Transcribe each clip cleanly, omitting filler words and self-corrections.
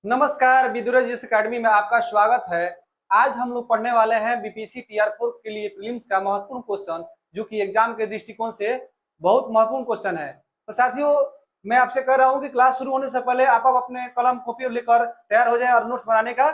नमस्कार, विदुरजिस अकेडमी में आपका स्वागत है। आज हम लोग पढ़ने वाले हैं बीपीएससी टीआर 4 के लिए प्रीलिम्स का महत्वपूर्ण क्वेश्चन, जो कि एग्जाम के दृष्टिकोण से बहुत महत्वपूर्ण क्वेश्चन है। तो साथियों, मैं आपसे कह रहा हूं कि क्लास शुरू होने से पहले आप अपने कलम कॉपी लेकर तैयार हो जाए और नोट्स बनाने का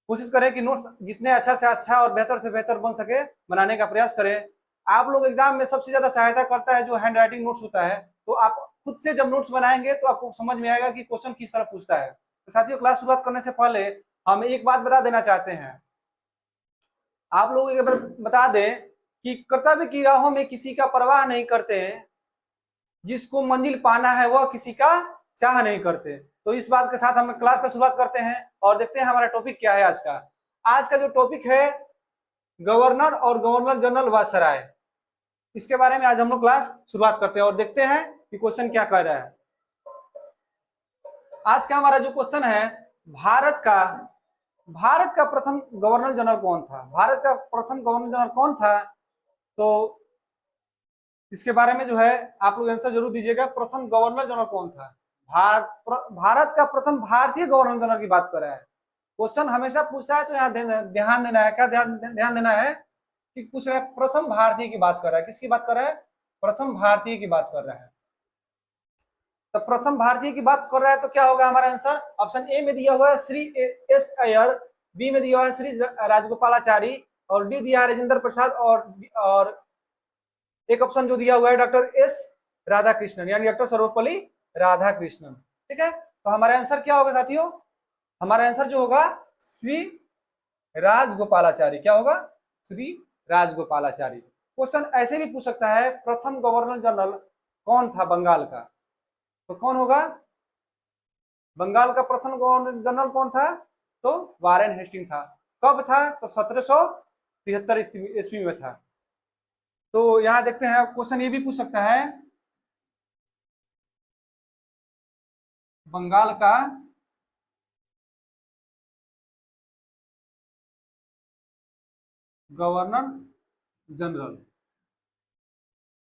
कोशिश करें कि नोट्स जितने अच्छा से अच्छा और बेहतर से बेहतर बन सके बनाने का प्रयास करें। आप लोग एग्जाम में सबसे ज्यादा सहायता करता है जो हैंड राइटिंग नोट्स होता है। तो आप खुद से जब नोट्स बनाएंगे तो आपको समझ में आएगा कि क्वेश्चन किस तरह पूछता है। तो साथियों, क्लास शुरुआत करने से पहले हम एक बात बता देना चाहते हैं। आप लोग एक बार बता दें कि कर्तव्य की राहों में किसी का परवाह नहीं करते, जिसको मंजिल पाना है वह किसी का चाह नहीं करते। तो इस बात के साथ हम क्लास का शुरुआत करते हैं और देखते हैं हमारा टॉपिक क्या है आज का। आज का जो टॉपिक है गवर्नर और गवर्नर जनरल वायसराय, इसके बारे में आज हम लोग क्लास शुरुआत करते हैं और देखते हैं कि क्वेश्चन क्या कह रहा है। आज का हमारा जो क्वेश्चन है, भारत का प्रथम गवर्नर जनरल कौन था? भारत का प्रथम गवर्नर जनरल कौन था? तो इसके बारे में जो है आप लोग आंसर जरूर दीजिएगा। प्रथम गवर्नर जनरल कौन था? भारत का प्रथम भारतीय गवर्नर जनरल की बात कर रहा है। क्वेश्चन हमेशा पूछता है तो यहाँ ध्यान देना है। क्या ध्यान देना है कि पूछ रहा है प्रथम भारतीय की बात कर रहा है। किसकी बात कर रहा है? प्रथम भारतीय की बात कर रहा है। तो प्रथम भारतीय की बात कर रहा है तो क्या होगा हमारा आंसर? ऑप्शन ए में दिया हुआ है श्री एस अय्यर, बी में दिया हुआ है श्री राजगोपालाचारी, और डी दिया है राजेंद्र प्रसाद, और एक ऑप्शन जो दिया हुआ है डॉक्टर एस राधाकृष्णन, यानी डॉक्टर सर्वपल्ली राधाकृष्णन। ठीक है, तो हमारा आंसर क्या होगा साथियों? हमारा आंसर जो होगा श्री राजगोपालाचारी। क्या होगा? श्री राजगोपालाचारी। क्वेश्चन ऐसे भी पूछ सकता है प्रथम गवर्नर जनरल कौन था बंगाल का? तो कौन होगा? बंगाल का प्रथम गवर्नर जनरल कौन था? तो वारेन हेस्टिंग था। कब था? तो 1773 ईस्वी में था। तो यहां देखते हैं, क्वेश्चन ये भी पूछ सकता है बंगाल का गवर्नर जनरल।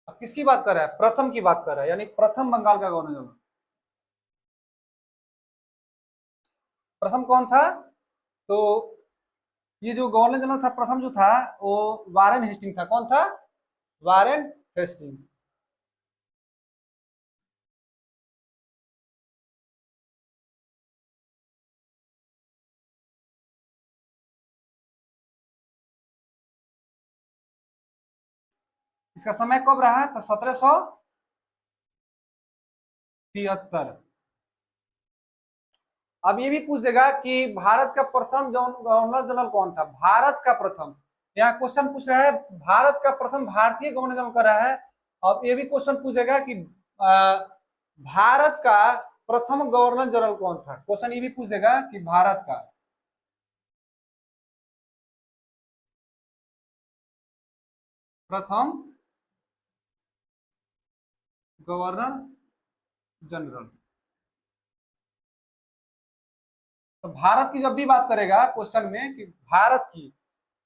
अब किसकी बात कर रहा है? प्रथम की बात कर रहा है, यानी प्रथम बंगाल का गवर्नर जनरल प्रथम कौन था? तो ये जो गवर्नर जनरल था प्रथम जो था वो वारेन हेस्टिंग था। कौन था? Warren Hastings. इसका समय कब रहा? तो 1773। अब ये भी पूछ देगा कि भारत का प्रथम गवर्नर जनरल कौन था? भारत का प्रथम, यहाँ क्वेश्चन पूछ रहा है भारत का प्रथम भारतीय गवर्नर जनरल कर रहा है। अब ये भी क्वेश्चन पूछेगा कि भारत का प्रथम गवर्नर जनरल कौन था। क्वेश्चन ये भी पूछ देगा कि भारत का प्रथम गवर्नर जनरल। तो भारत की जब भी बात करेगा क्वेश्चन में कि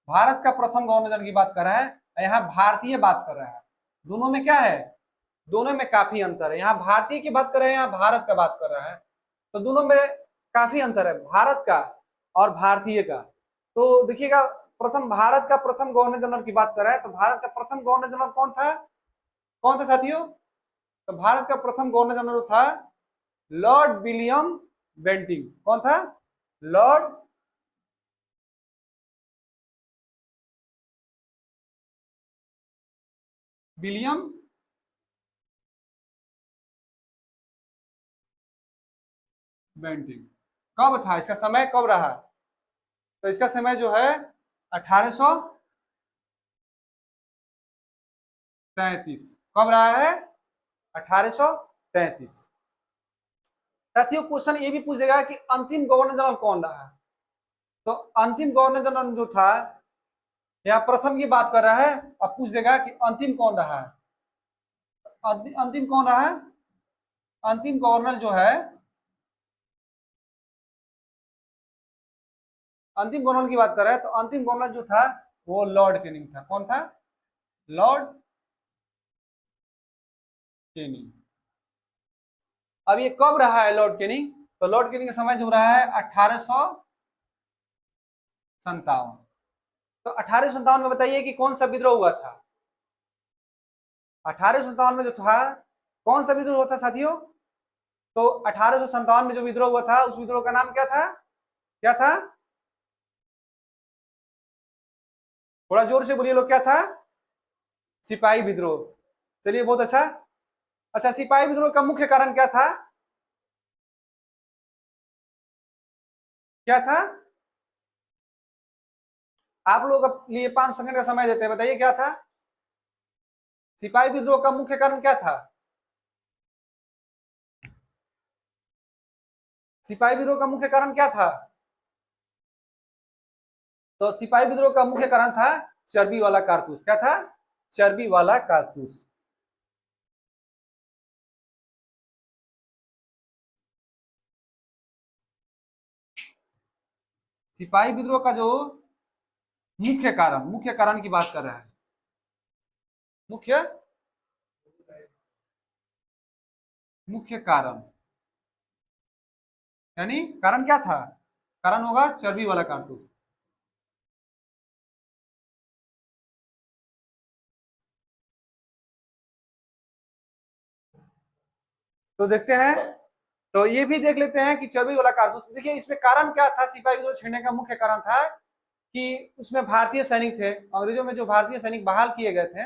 भारत का प्रथम गवर्नर जनरल की बात कर रहा है, यहाँ भारतीय बात कर रहा है। दोनों में क्या है? दोनों में काफी अंतर है। यहाँ भारतीय की बात कर रहे हैं, यहाँ भारत का बात कर रहा है। तो दोनों में काफी अंतर है, भारत का और भारतीय का। तो देखिएगा, प्रथम भारत का प्रथम गवर्नर जनरल की बात कर रहा है, तो भारत का प्रथम गवर्नर जनरल कौन था? कौन था साथियों? तो भारत का प्रथम गवर्नर जनरल था लॉर्ड विलियम बेंटिंग। कौन था? Lord William Bentinck. कब था? इसका समय कब रहा? तो इसका समय जो है 1833। कब रहा है? 1833। साथियों, क्वेश्चन ये भी पूछेगा कि अंतिम गवर्नर जनरल कौन रहा है। तो अंतिम गवर्नर जनरल जो था, यहाँ प्रथम की बात कर रहा है, अब पूछ देगा कि अंतिम कौन रहा है। अंतिम कौन रहा है? अंतिम गवर्नर जो है, अंतिम गवर्नर की बात कर रहा है, तो अंतिम गवर्नर जो था वो लॉर्ड कैनिंग था। कौन था? Lord Canning. अब ये कब रहा है लॉर्ड कैनिंग? तो लॉर्ड केनिंग का समय जो रहा है 1857। तो 1857 में बताइए कि कौन सा विद्रोह हुआ था। 1857 में जो था, कौन सा विद्रोह हुआ था साथियों? तो 1857 में जो विद्रोह हुआ था, उस विद्रोह का नाम क्या था? क्या था? थोड़ा जोर से बोलिए लोग, क्या था? सिपाही विद्रोह। चलिए, बहुत अच्छा। अच्छा, सिपाही विद्रोह का मुख्य कारण क्या था? क्या था? आप लोग लिए 5 सेकंड का समय देते हैं, बताइए क्या था? सिपाही विद्रोह का मुख्य कारण क्या था? सिपाही विद्रोह का मुख्य कारण क्या था? तो सिपाही विद्रोह का मुख्य कारण था चर्बी वाला कारतूस। क्या था? चर्बी वाला कारतूस। सिपाही विद्रोह का जो मुख्य कारण की बात कर रहा है। मुख्य मुख्य कारण, यानी कारण क्या था? कारण होगा चर्बी वाला कारतूस। तो देखते हैं, तो ये भी देख लेते हैं कि चर्बी वाला कारतूस। देखिए, इसमें कारण क्या था? सिपाही विद्रोह छिड़ने का मुख्य कारण था कि उसमें भारतीय सैनिक थे। अंग्रेजों में जो भारतीय सैनिक बहाल किए गए थे,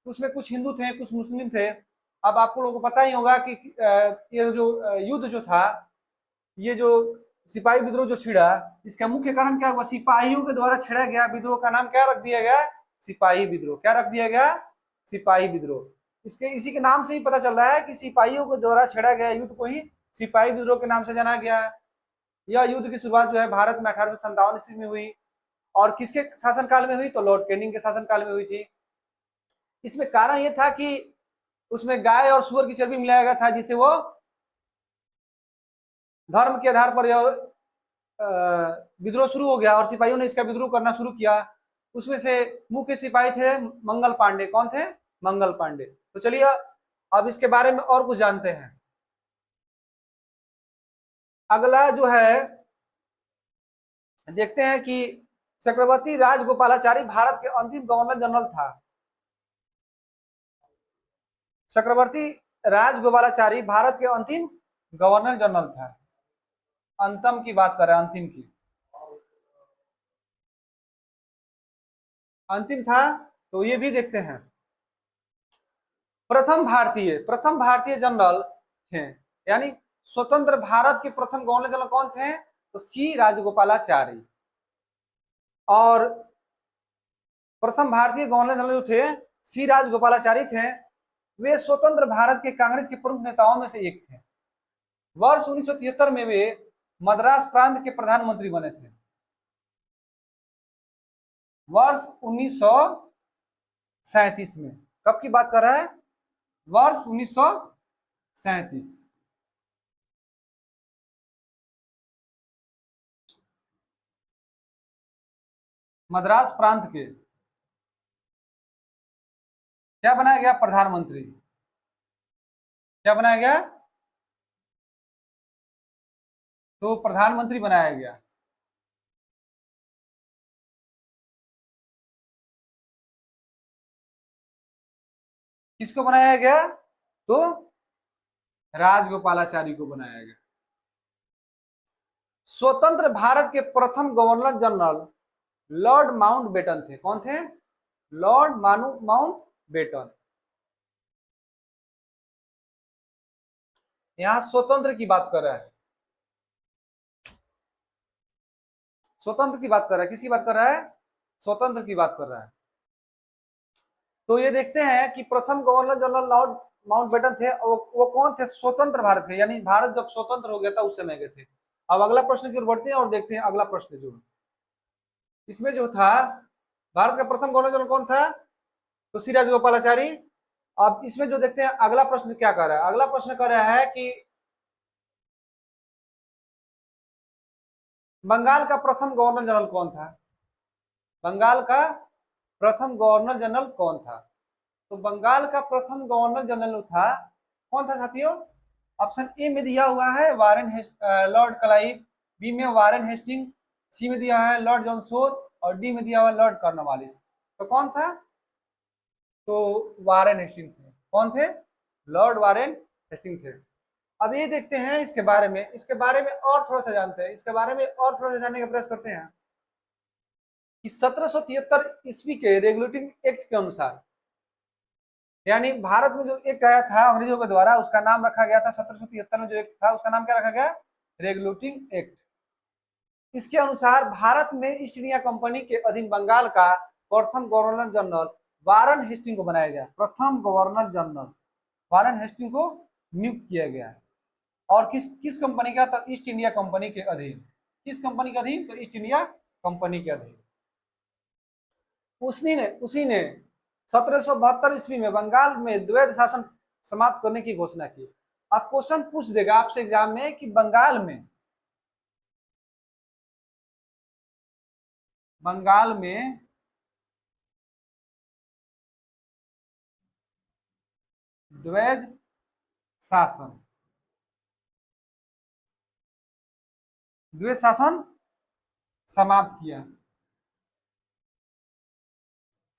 उसमें कुछ हिंदू थे, कुछ मुस्लिम थे। अब आपको लोगों को पता ही होगा कि ये जो युद्ध जो था, ये जो सिपाही विद्रोह जो छिड़ा, इसका मुख्य कारण क्या हुआ? सिपाहियों के द्वारा छेड़ा गया विद्रोह का नाम क्या रख दिया गया? सिपाही विद्रोह। क्या रख दिया गया? सिपाही विद्रोह। इसके इसी के नाम से ही पता चल रहा है कि सिपाहियों के द्वारा छेड़ा गया युद्ध को ही सिपाही विद्रोह के नाम से जाना गया है। यह युद्ध की शुरुआत जो है भारत में 1857 ईस्वी में हुई। और किसके शासनकाल में हुई? तो लॉर्ड कैनिंग के शासनकाल में हुई थी। इसमें कारण यह था कि उसमें गाय और सुअर की चर्बी मिलाया गया था, जिसे वो धर्म के आधार पर यह विद्रोह शुरू हो गया और सिपाहियों ने इसका विद्रोह करना शुरू किया। उसमें से मुख्य सिपाही थे मंगल पांडे। कौन थे? मंगल पांडे। तो चलिए, अब इसके बारे में और कुछ जानते हैं। अगला जो है, देखते हैं कि चक्रवर्ती राजगोपालाचारी भारत के अंतिम गवर्नर जनरल था। चक्रवर्ती राजगोपालाचारी भारत के अंतिम गवर्नर जनरल था। अंतम की बात कर रहे हैं, अंतिम की। अंतिम था, तो ये भी देखते हैं। प्रथम भारतीय जनरल थे, यानी स्वतंत्र भारत के प्रथम गवर्नर जनरल कौन थे? तो सी राजगोपालाचारी। और प्रथम भारतीय गवर्नर जनरल जो थे, सी राजगोपालाचारी थे। वे स्वतंत्र भारत के कांग्रेस के प्रमुख नेताओं में से एक थे। वर्ष 1973 में वे मद्रास प्रांत के प्रधानमंत्री बने थे। वर्ष 1937 में। कब की बात कर रहा है? वर्ष 1937। मद्रास प्रांत के क्या बनाया गया? प्रधानमंत्री। क्या बनाया गया? तो प्रधानमंत्री बनाया गया। किसको बनाया गया? तो राजगोपालाचारी को बनाया गया। स्वतंत्र भारत के प्रथम गवर्नर जनरल लॉर्ड माउंटबेटन थे। कौन थे? Lord Mountbatten. यहां स्वतंत्र की बात कर रहा है। स्वतंत्र की बात कर रहा है। किसकी बात कर रहा है? स्वतंत्र की बात कर रहा है। तो ये देखते हैं कि प्रथम गवर्नर जनरल लॉर्ड माउंटबेटन थे। वो कौन थे? स्वतंत्र भारत के, यानी भारत जब स्वतंत्र हो गया था उस समय के थे। अब अगला प्रश्न की ओर बढ़ते हैं और देखते हैं अगला प्रश्न जो इसमें जो था, भारत का प्रथम गवर्नर जनरल कौन था? तो सी राजगोपालाचारी। अब इसमें जो देखते हैं अगला प्रश्न क्या कर रहा है। अगला प्रश्न कर रहा है कि बंगाल का प्रथम गवर्नर जनरल कौन था? बंगाल का प्रथम गवर्नर जनरल कौन था? तो बंगाल का प्रथम गवर्नर जनरल था, कौन था साथियों? ऑप्शन ए में दिया हुआ है लॉर्ड क्लाइव, बी में वारेन हेस्टिंग, सी में दिया है लॉर्ड जॉन शोर और डी में दिया हुआ लॉर्ड कॉर्नवालिस। तो कौन था? तो वारेन हेस्टिंग थे। कौन थे? लॉर्ड वारेन हेस्टिंग थे। अब ये देखते हैं इसके बारे में और थोड़ा सा जानते हैं, इसके बारे में और थोड़ा सा जानने का प्रयास करते हैं कि 1773 ईस्वी के रेगुलेटिंग एक्ट के अनुसार, यानी भारत में जो एक्ट आया था अंग्रेजों के द्वारा, उसका नाम रखा गया था 1773 में जो एक्ट था उसका नाम क्या रखा गया? Regulating act. इसके अनुसार भारत में ईस्ट इंडिया कंपनी के अधीन बंगाल का प्रथम गवर्नर जनरल वारेन हेस्टिंग को बनाया गया। प्रथम गवर्नर जनरल वारेन हेस्टिंग को नियुक्त किया गया। और किस किस कंपनी का? तो ईस्ट इंडिया कंपनी के अधीन। किस कंपनी के अधीन? तो ईस्ट इंडिया कंपनी के अधीन। उसी ने 1772 ईस्वी में बंगाल में द्वैध शासन समाप्त करने की घोषणा की। अब क्वेश्चन पूछ देगा आपसे एग्जाम में कि बंगाल में द्वैध शासन समाप्त किया,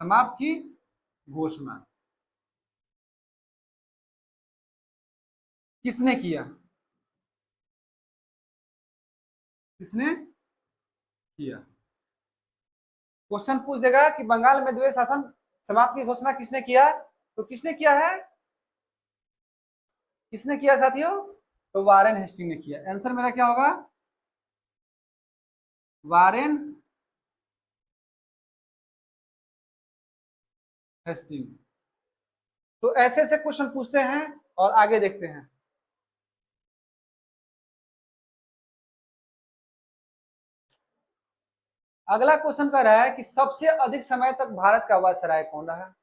समाप्त की घोषणा किसने किया? किसने किया? क्वेश्चन पूछ देगा कि बंगाल में द्वैध शासन समाप्त की घोषणा किसने किया? तो किसने किया है? किसने किया साथियों? तो वारेन हेस्टिंग ने किया। आंसर मेरा क्या होगा? Warren Hastings. तो ऐसे ऐसे क्वेश्चन पूछते हैं और आगे देखते हैं। अगला क्वेश्चन कह रहा है कि सबसे अधिक समय तक भारत का वायसराय कौन रहा?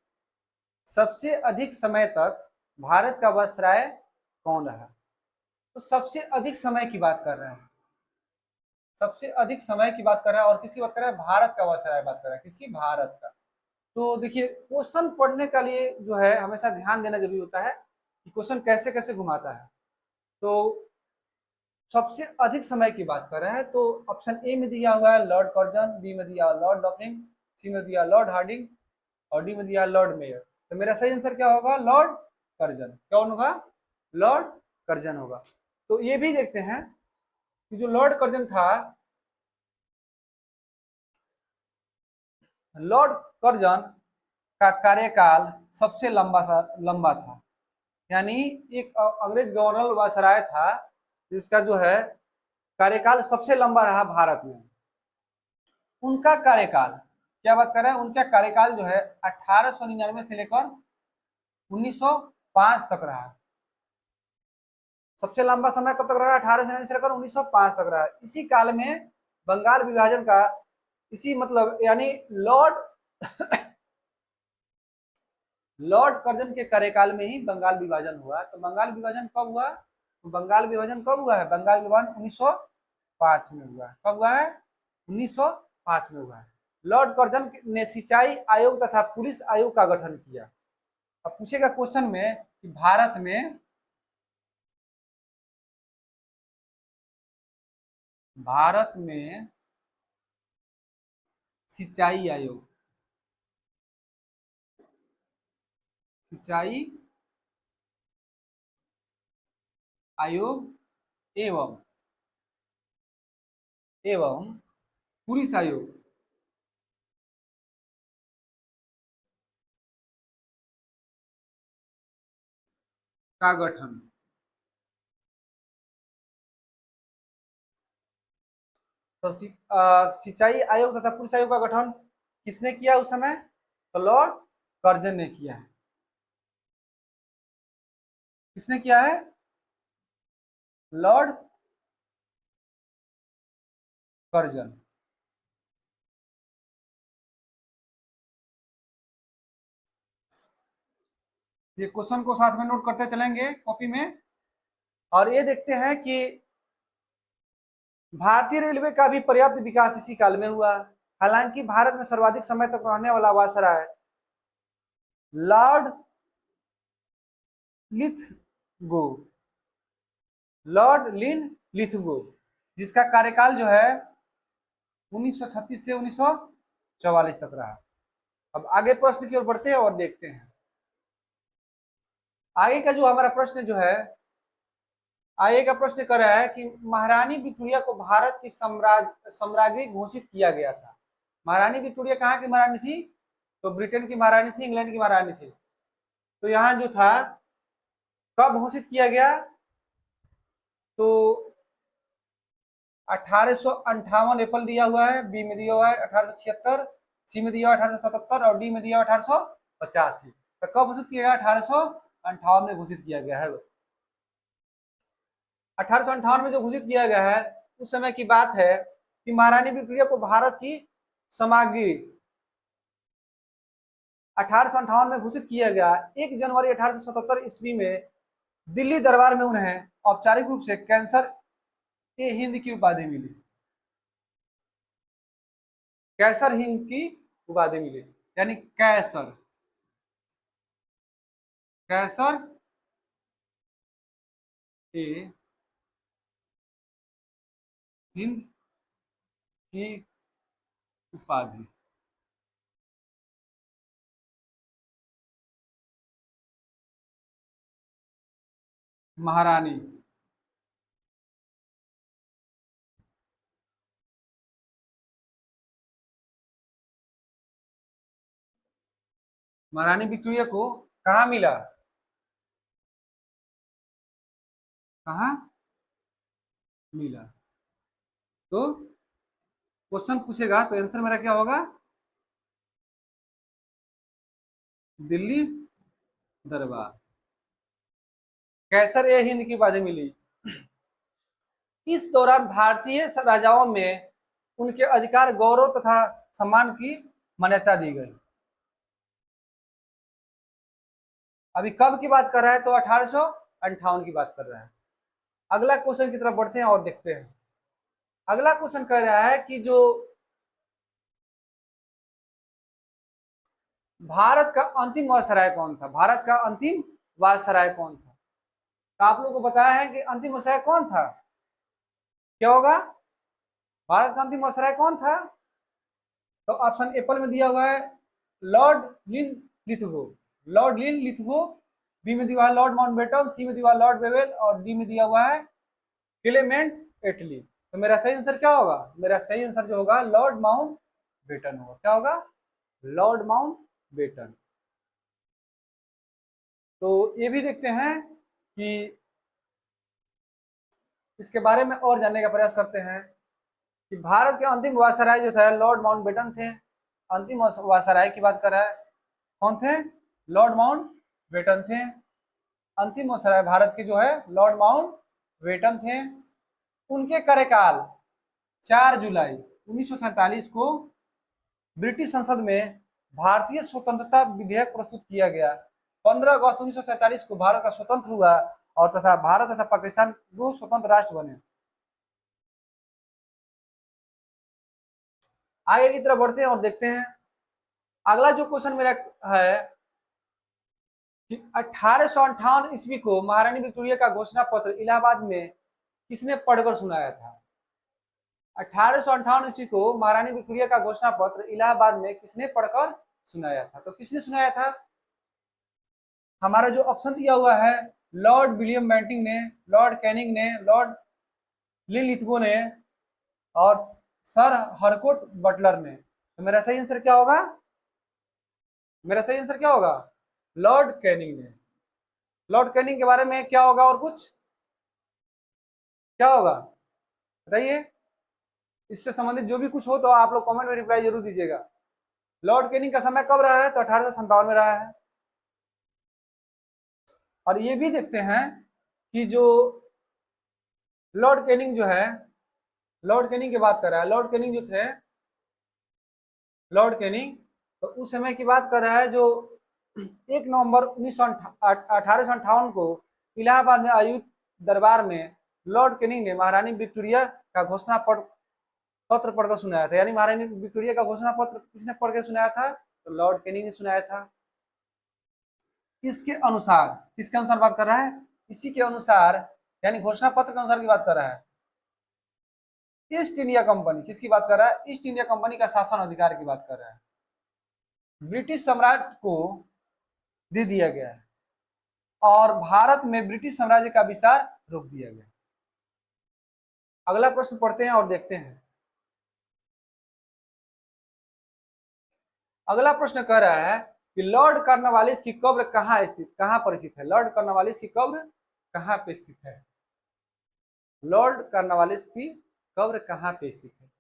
सबसे अधिक समय तक भारत का वायसराय कौन रहा? तो सबसे अधिक समय की बात कर रहा है, सबसे अधिक समय की बात कर रहा है और किसकी बात कर रहा है? भारत का वायसराय बात कर रहा है। किसकी? भारत का। तो देखिए क्वेश्चन पढ़ने के लिए जो है हमेशा ध्यान देना जरूरी होता है कि क्वेश्चन कैसे कैसे घुमाता है। तो सबसे अधिक समय की बात कर रहे हैं तो ऑप्शन ए में दिया हुआ है लॉर्ड कर्जन, बी में दिया लॉर्ड डफरिन, सी में दिया लॉर्ड हार्डिंग और डी में दिया लॉर्ड मेयर। तो मेरा सही आंसर क्या होगा? Lord Curzon. कौन होगा? लॉर्ड कर्जन होगा। तो ये भी देखते हैं कि जो लॉर्ड कर्जन था, लॉर्ड कर्जन का कार्यकाल सबसे लंबा था। यानी एक अंग्रेज गवर्नर वायसराय था जिसका जो है कार्यकाल सबसे लंबा रहा भारत में। उनका कार्यकाल, क्या बात कर रहे हैं? उनका कार्यकाल जो है 1899 से लेकर 1905 तक रहा। सबसे लंबा समय कब तक रहा? 1899 से लेकर 1905 तक रहा। इसी काल में बंगाल विभाजन का, इसी मतलब यानी लॉर्ड कर्जन के कार्यकाल में ही बंगाल विभाजन हुआ। तो बंगाल विभाजन कब हुआ? बंगाल विभाजन कब हुआ है? बंगाल विभाजन 1905 में हुआ है। कब हुआ है? 1905 में हुआ है। लॉर्ड कर्जन ने सिंचाई आयोग तथा पुलिस आयोग का गठन किया। अब पूछेगा क्वेश्चन में कि भारत में सिंचाई आयोग एवं पुलिस आयोग का गठन। तो सिंचाई आयोग तथा पुलिस आयोग का गठन किसने किया उस समय? तो लॉर्ड कर्जन ने किया है। किसने किया है? Lord Curzon. ये क्वेश्चन को साथ में नोट करते चलेंगे कॉपी में। और ये देखते हैं कि भारतीय रेलवे का भी पर्याप्त विकास इसी काल में हुआ। हालांकि भारत में सर्वाधिक समय तक रहने वाला वायसराय लॉर्ड लिथगो लॉर्ड लिन लिथगो, जिसका कार्यकाल जो है 1936 से 1944 तक रहा। अब आगे प्रश्न की ओर बढ़ते हैं और देखते हैं। आगे का जो हमारा प्रश्न जो है, आगे का प्रश्न कर रहा है कि महारानी विक्टोरिया को भारत की सम्राज्ञी घोषित किया गया था। महारानी विक्टोरिया कहाँ की महारानी थी? तो ब्रिटेन की महारानी थी, इंग्लैंड की महारानी थी। तो यहाँ जो था कब घोषित किया गया? तो 1858 एप्रिल दिया हुआ है, बी में दिया हुआ है 1876, सी में दिया हुआ 1877 और डी में दिया हुआ 1885। तो कब घोषित किया गया? 1858 में घोषित किया गया है। 1858 में जो घोषित किया गया है उस समय की बात है कि महारानी विक्टोरिया को भारत की समाग्री 1858 में घोषित किया गया। 1 जनवरी 1877 ईस्वी में दिल्ली दरबार में उन्हें औपचारिक रूप से कैंसर ए हिंद की उपाधि मिली। कैसर हिंद की उपाधि मिली, यानी कैसर कैसर ए हिंद की उपाधि। महारानी महारानी विक्टोरिया को कहाँ मिला? कहाँ मिला? तो क्वेश्चन पूछेगा तो आंसर मेरा क्या होगा? दिल्ली दरबार। कैसर ए हिंद की उपाधि मिली। इस दौरान भारतीय राजाओं में उनके अधिकार, गौरव तथा सम्मान की मान्यता दी गई। अभी कब की बात कर रहा है? तो 1858 की बात कर रहा है। अगला क्वेश्चन की तरफ बढ़ते हैं और देखते हैं। अगला क्वेश्चन कह रहा है कि जो भारत का अंतिम वायसराय कौन था? भारत का अंतिम वायसराय कौन था? तो आप लोगों को बताया है कि अंतिम वायसराय कौन था। क्या होगा? भारत का अंतिम वायसराय कौन था? तो ऑप्शन एप्पल में दिया हुआ है लॉर्ड लिन लिथगो। लॉर्ड लिन लिथगो, बी में दिया हुआ है लॉर्ड माउंटबेटन, सी में दिया हुआ है लॉर्ड वेवेल और डी में दिया हुआ है क्लेमेंट एटली। तो मेरा सही आंसर क्या होगा? मेरा सही आंसर जो होगा लॉर्ड माउंट बेटन होगा। क्या होगा? Lord Mountbatten. तो ये भी देखते हैं कि इसके बारे में और जानने का प्रयास करते हैं कि भारत के अंतिम वायसराय जो थे लॉर्ड माउंट बेटन थे। अंतिम वायसराय की बात कर रहा है, कौन थे? लॉर्ड माउंट बेटन थे। अंतिम वायसराय भारत के जो है लॉर्ड माउंट बेटन थे। उनके कार्यकाल 4 जुलाई 1947 को ब्रिटिश संसद में भारतीय स्वतंत्रता विधेयक प्रस्तुत किया गया। 15 अगस्त 1947 को भारत का स्वतंत्र हुआ और तथा भारत तथा पाकिस्तान दो स्वतंत्र राष्ट्र बने। आगे की तरफ बढ़ते हैं और देखते हैं। अगला जो क्वेश्चन मेरा है कि 1858 ईस्वी को महारानी विक्टोरिया का घोषणा पत्र इलाहाबाद में किसने पढ़कर सुनाया था? 1858 ईस्वी को महारानी विक्टोरिया का घोषणा पत्र इलाहाबाद में किसने पढ़कर सुनाया था? तो किसने सुनाया था? हमारा जो ऑप्शन दिया हुआ है लॉर्ड विलियम बेंटिंग ने, लॉर्ड कैनिंग ने, लॉर्ड लिथगो ने और सर हरकोट बटलर ने। तो मेरा सही आंसर क्या होगा? मेरा सही आंसर क्या होगा? लॉर्ड कैनिंग ने। लॉर्ड कैनिंग के बारे में क्या होगा और कुछ क्या होगा बताइए। इससे संबंधित जो भी कुछ हो तो आप लोग कमेंट में रिप्लाई जरूर दीजिएगा। लॉर्ड कैनिंग का समय कब रहा है? तो 1857 में रहा है। और ये भी देखते हैं कि जो लॉर्ड कैनिंग जो है, लॉर्ड कैनिंग की बात कर रहा है, लॉर्ड कैनिंग जो थे, लॉर्ड कैनिंग तो उस समय की बात कर रहा है जो 1 नवंबर 1858 को इलाहाबाद में आयोजित दरबार में लॉर्ड कैनिंग ने महारानी विक्टोरिया का घोषणा पत्र पढ़कर सुनाया था। यानी महारानी विक्टोरिया का घोषणा पत्र किसने पढ़ के सुनाया था? तो लॉर्ड कैनिंग ने सुनाया था। इसके अनुसार, किसके अनुसार बात कर रहा है? इसी के अनुसार यानी घोषणा पत्र के अनुसार की बात कर रहा है। ईस्ट इंडिया कंपनी किसकी बात कर रहा है? ईस्ट इंडिया कंपनी का शासन अधिकार की बात कर रहा है। ब्रिटिश सम्राट को दे दिया गया है और भारत में ब्रिटिश साम्राज्य का विस्तार रोक दिया गया। अगला प्रश्न पढ़ते हैं और देखते हैं। अगला प्रश्न कह रहा है कि लॉर्ड कॉर्नवालिस की कब्र कहां पर स्थित है? लॉर्ड कॉर्नवालिस की कब्र कहां पे स्थित है? लॉर्ड कॉर्नवालिस की कब्र कहां पे स्थित है?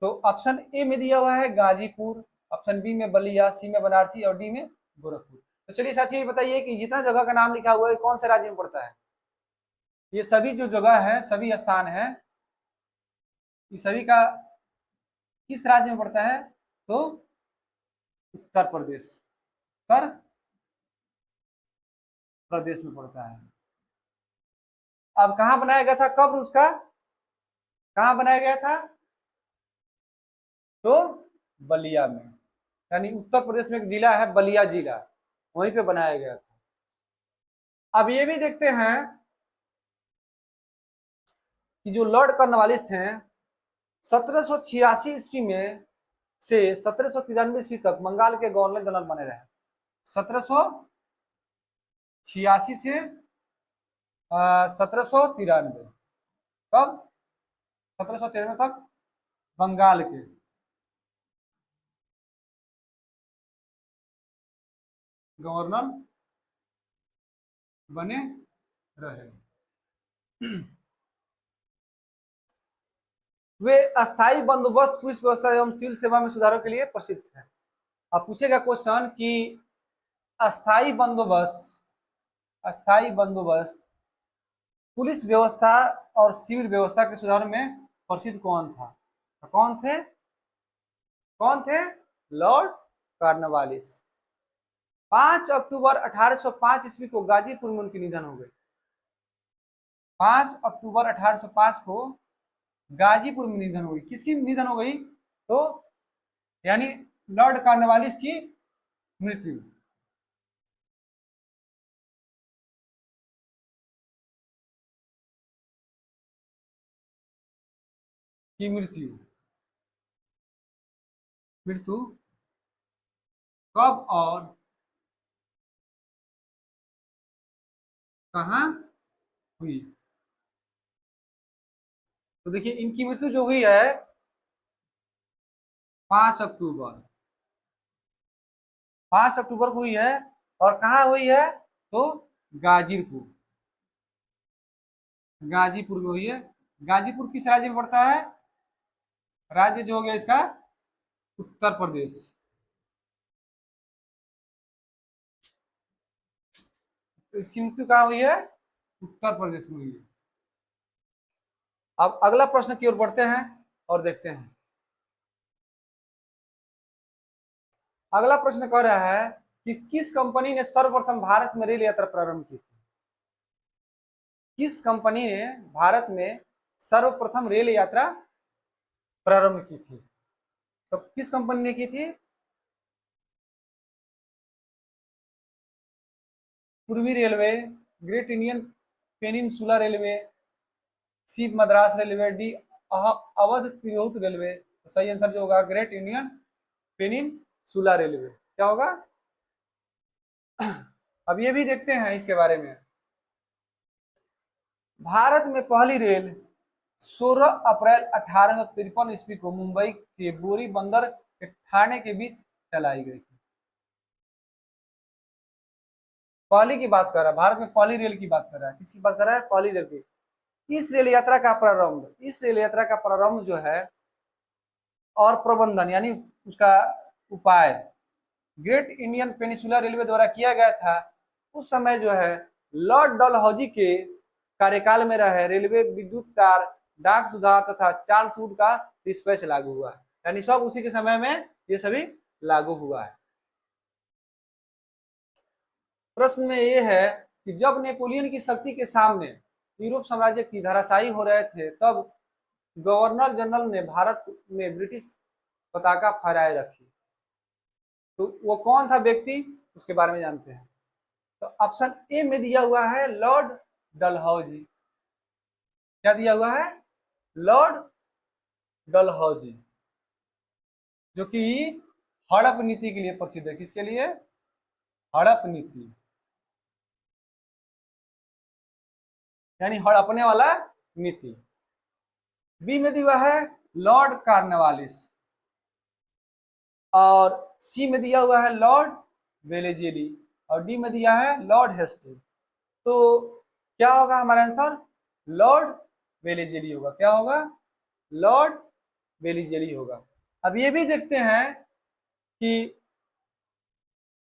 तो ऑप्शन ए में दिया हुआ है गाजीपुर, ऑप्शन बी में बलिया, सी में बनारसी और डी में गोरखपुर। तो चलिए साथियों ये बताइए कि जितना जगह का नाम लिखा हुआ है कौन से राज्य में पड़ता है? ये सभी जो जगह है, सभी स्थान है, ये सभी का किस राज्य में पड़ता है? तो उत्तर प्रदेश, उत्तर प्रदेश में पड़ता है। अब कहां बनाया गया था कब्र उसका? कहां बनाया गया था? तो बलिया में, यानी उत्तर प्रदेश में एक जिला है बलिया जिला, वहीं पे बनाया गया था। अब ये भी देखते हैं कि जो लॉर्ड कॉर्नवालिस थे 1786 ईस्वी में से 1793 ईस्वी तक बंगाल के गवर्नर जनरल बने रहे। 1786 से 1793, कब? 1793 तक बंगाल के गवर्नर बने रहे। वे अस्थायी बंदोबस्त, पुलिस व्यवस्था एवं सिविल सेवा में सुधारों के लिए प्रसिद्ध है। अब पूछेगा क्वेश्चन कि अस्थायी बंदोबस्त, अस्थायी बंदोबस्त, पुलिस व्यवस्था और सिविल व्यवस्था के सुधार में प्रसिद्ध कौन था? तो कौन थे? कौन थे? Lord Cornwallis. 5 अक्टूबर 1805 ईस्वी को गाजीपुर में उनकी निधन हो गई। 5 अक्टूबर 1805 को गाजीपुर में निधन हो गई। किसकी निधन हो गई? तो यानी लॉर्ड कॉर्नवालिस की मृत्यु। की मृत्यु, मृत्यु कब और कहां हुई? तो देखिए इनकी मृत्यु जो हुई है 5 अक्टूबर, 5 अक्टूबर को हुई है। और कहाँ हुई है? तो गाजीपुर, गाजीपुर में हुई है। गाजीपुर किस राज्य में पड़ता है? राज्य जो हो गया इसका उत्तर प्रदेश। तो इसकी मृत्यु कहाँ हुई है? उत्तर प्रदेश में हुई है। अब अगला प्रश्न की ओर बढ़ते हैं और देखते हैं। अगला प्रश्न कह रहा है कि किस कंपनी ने सर्वप्रथम भारत में रेल यात्रा प्रारंभ की थी? किस कंपनी ने भारत में सर्वप्रथम रेल यात्रा प्रारंभ की थी? तो किस कंपनी ने की थी? पूर्वी railway, great Indian peninsula railway, C Madras railway, D Awadh Tirhut railway. तो सही आंसर जो होगा ग्रेट इंडियन पेनिनसुला रेलवे। क्या होगा? अब ये भी देखते हैं इसके बारे में। भारत में पहली रेल 16 अप्रैल 1853 ईस्वी को मुंबई के बोरी बंदर के ठाणे के बीच चलाई गई थी। पहली की बात कर रहा है, भारत में पहली रेल की बात कर रहा है। किसकी बात कर रहा है? पहली रेल की। इस रेल यात्रा का प्रारंभ, इस रेल यात्रा का प्रारंभ जो है और प्रबंधन यानी उसका उपाय ग्रेट इंडियन पेनिसुला रेलवे द्वारा किया गया था। उस समय जो है लॉर्ड डलहौजी के कार्यकाल में रहे रेलवे विद्युत तार, डाक सुधार तथा चाल छूट का डिस्पैच लागू हुआ है। यानी सब उसी के समय में ये सभी लागू हुआ है। प्रश्न में ये है कि जब नेपोलियन की शक्ति के सामने यूरोप साम्राज्य की धराशायी हो रहे थे तब गवर्नर जनरल ने भारत में ब्रिटिश पताका फहराए रखी। तो वो कौन था व्यक्ति? उसके बारे में जानते हैं। तो ऑप्शन ए में दिया हुआ है लॉर्ड डलहौजी। क्या दिया हुआ है? लॉर्ड डलहौजी, जो कि हड़प नीति के लिए प्रसिद्ध है। किसके लिए? हड़प नीति, यानी हड़पने वाला नीति। बी में दिया है लॉर्ड कार्नवालिस, और सी में दिया हुआ है लॉर्ड वेलेजेली, और डी में दिया है लॉर्ड हेस्टिंग। तो क्या होगा हमारा आंसर? लॉर्ड वेलेजेली होगा। क्या होगा? लॉर्ड वेलेजेली होगा। अब ये भी देखते हैं कि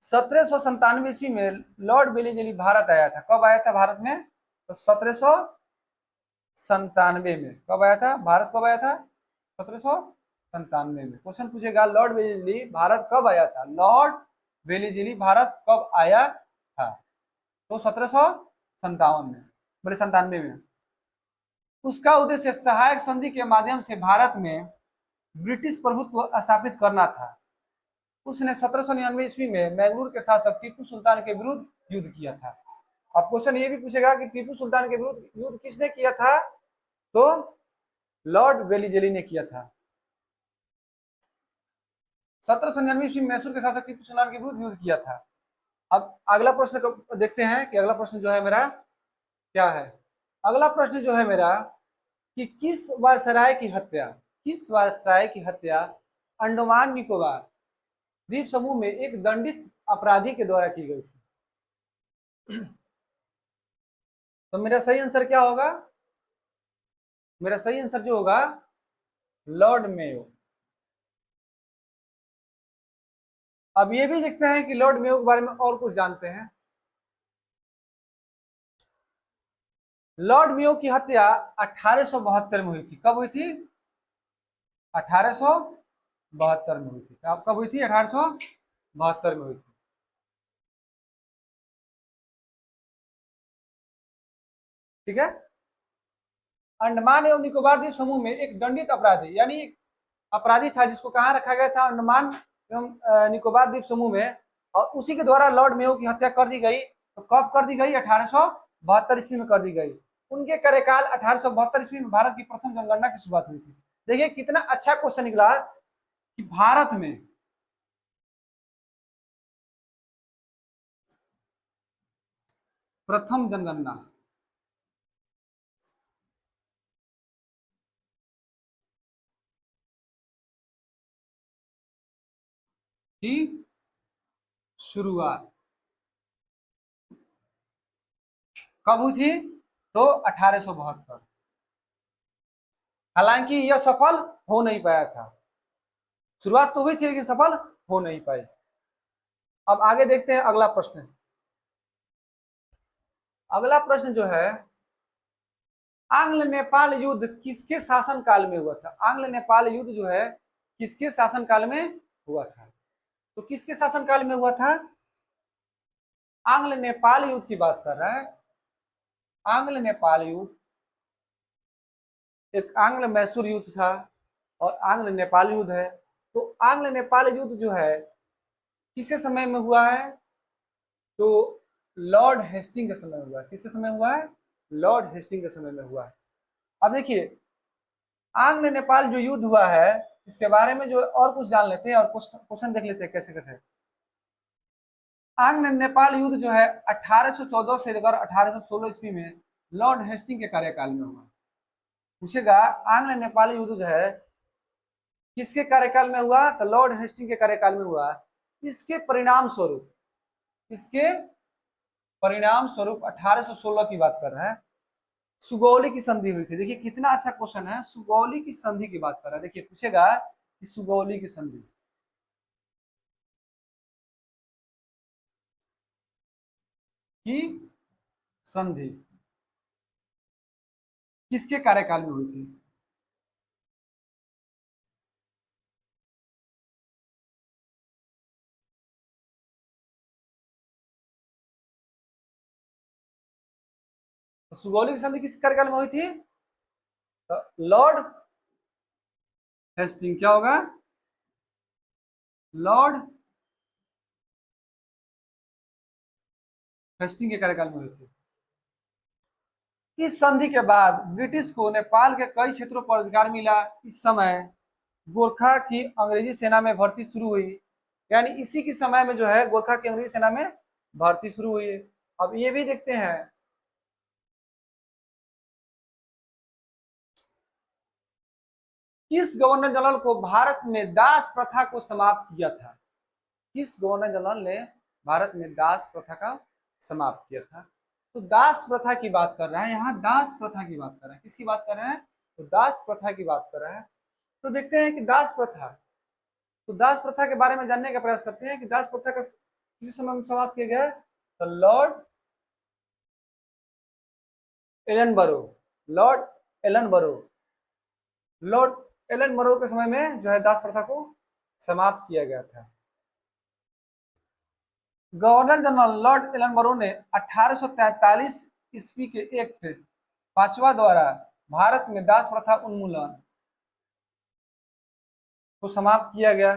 1797 ईस्वी में लॉर्ड वेलेजेली भारत आया था। कब आया था भारत में? तो 1797 में। कब आया था भारत? कब आया था? 1797 में। क्वेश्चन पूछेगा लॉर्ड वेलेजली भारत कब आया था? लॉर्ड वेलेजली भारत कब आया था? तो 1757 में, बोले 97 में। उसका उद्देश्य सहायक संधि के माध्यम से भारत में ब्रिटिश प्रभुत्व स्थापित करना था। उसने 1799 ईस्वी में मैंगलोर के शासक टीपू सुल्तान के विरुद्ध युद्ध किया था। अब क्वेश्चन ये भी पूछेगा कि टीपू सुल्तान के विरुद्ध युद्ध किसने किया था? तो लॉर्ड वेलिजेली ने किया था। 1799 ईस्वी में मैसूर के शासक टीपू सुल्तान के विरुद्ध युद्ध किया था। अब अगला प्रश्न को देखते हैं कि अगला प्रश्न जो है मेरा क्या है। अगला प्रश्न जो है मेरा कि किस वायसराय की हत्या अंडमान निकोबार द्वीप समूह में एक दंडित अपराधी के द्वारा की गई थी? तो मेरा सही आंसर क्या होगा? मेरा सही आंसर जो होगा लॉर्ड मेयो। अब ये भी देखते हैं कि लॉर्ड मेयो के बारे में और कुछ जानते हैं। लॉर्ड मेयो की हत्या 1872 में हुई थी। कब हुई थी? 1872 में हुई थी। कब हुई थी? 1872 में हुई थी। ठीक है। अंडमान एवं निकोबार द्वीप समूह में एक दंडित अपराधी, यानी अपराधी था जिसको कहाँ रखा गया था? अंडमान एवं निकोबार द्वीप समूह में, और उसी के द्वारा लॉर्ड मेयो की हत्या कर दी गई। तो कब कर दी गई? 1872 ईस्वी में कर दी गई। उनके कार्यकाल 1872 ईस्वी में भारत की प्रथम जनगणना की शुरुआत हुई थी। देखिए कितना अच्छा क्वेश्चन निकला कि भारत में प्रथम जनगणना की शुरुआत कब हुई थी? तो 1872। हालांकि यह सफल हो नहीं पाया था। शुरुआत तो हुई थी लेकिन सफल हो नहीं पाई। अब आगे देखते हैं अगला प्रश्न। अगला प्रश्न जो है, आंग्ल नेपाल युद्ध किसके शासन काल में हुआ था? आंग्ल नेपाल युद्ध जो है किसके शासन काल में हुआ था? तो किसके शासन काल में हुआ था? आंग्ल नेपाल युद्ध की बात कर रहा है। आंग्ल नेपाल युद्ध, एक आंग्ल मैसूर युद्ध था और आंग्ल नेपाल युद्ध है। तो आंग्ल नेपाल युद्ध जो है किसके समय में हुआ है? तो लॉर्ड हेस्टिंग के समय में हुआ है। किसके समय में हुआ है? लॉर्ड हेस्टिंग के समय में हुआ है। अब देखिए आंग्ल नेपाल जो युद्ध हुआ है इसके बारे में जो और कुछ जान लेते हैं और क्वेश्चन देख लेते हैं कैसे कैसे। आंग्ल नेपाल युद्ध जो है 1814 से लेकर 1816 ईस्वी में लॉर्ड हेस्टिंग के कार्यकाल में हुआ। पूछेगा आंग्ल नेपाल युद्ध जो है किसके कार्यकाल में हुआ? तो लॉर्ड हेस्टिंग के कार्यकाल में हुआ। इसके परिणाम स्वरूप, इसके परिणाम स्वरूप 1816 की बात कर रहा है, सुगौली की संधि हुई थी। देखिए कितना अच्छा क्वेश्चन है। सुगौली की संधि की बात कर रहा है। देखिए पूछेगा कि सुगौली की संधि की संधि किसके कार्यकाल में हुई थी? तो सुगौली की संधि किस कार्यकाल में हुई थी? तो लॉर्ड हेस्टिंग, क्या होगा? लॉर्ड हेस्टिंग के कार्यकाल में हुई थी। इस संधि के बाद ब्रिटिश को नेपाल के कई क्षेत्रों पर अधिकार मिला। इस समय गोरखा की अंग्रेजी सेना में भर्ती शुरू हुई, यानी इसी के समय में जो है गोरखा की अंग्रेजी सेना में भर्ती शुरू हुई है। अब ये भी देखते हैं, किस गवर्नर जनरल को भारत में दास प्रथा को समाप्त किया था? किस गवर्नर जनरल ने भारत में दास प्रथा का समाप्त किया था? तो दास प्रथा की बात कर रहा है, यहाँ दास प्रथा की बात कर रहा है। किसकी बात कर रहे हैं? तो दास प्रथा की बात कर रहा है। तो देखते हैं कि दास प्रथा, तो दास प्रथा के बारे में जानने का प्रयास करते हैं कि दास प्रथा का किस समय में समाप्त किया गया। तो एलन बरो लॉर्ड एलन बरो लॉर्ड एलन बरो के समय में जो है दास प्रथा को समाप्त किया गया था। गवर्नर जनरल लॉर्ड एलन बरो ने 1843 ईस्वी के एक्ट 5वां द्वारा भारत में दास प्रथा उन्मूलन को समाप्त किया गया।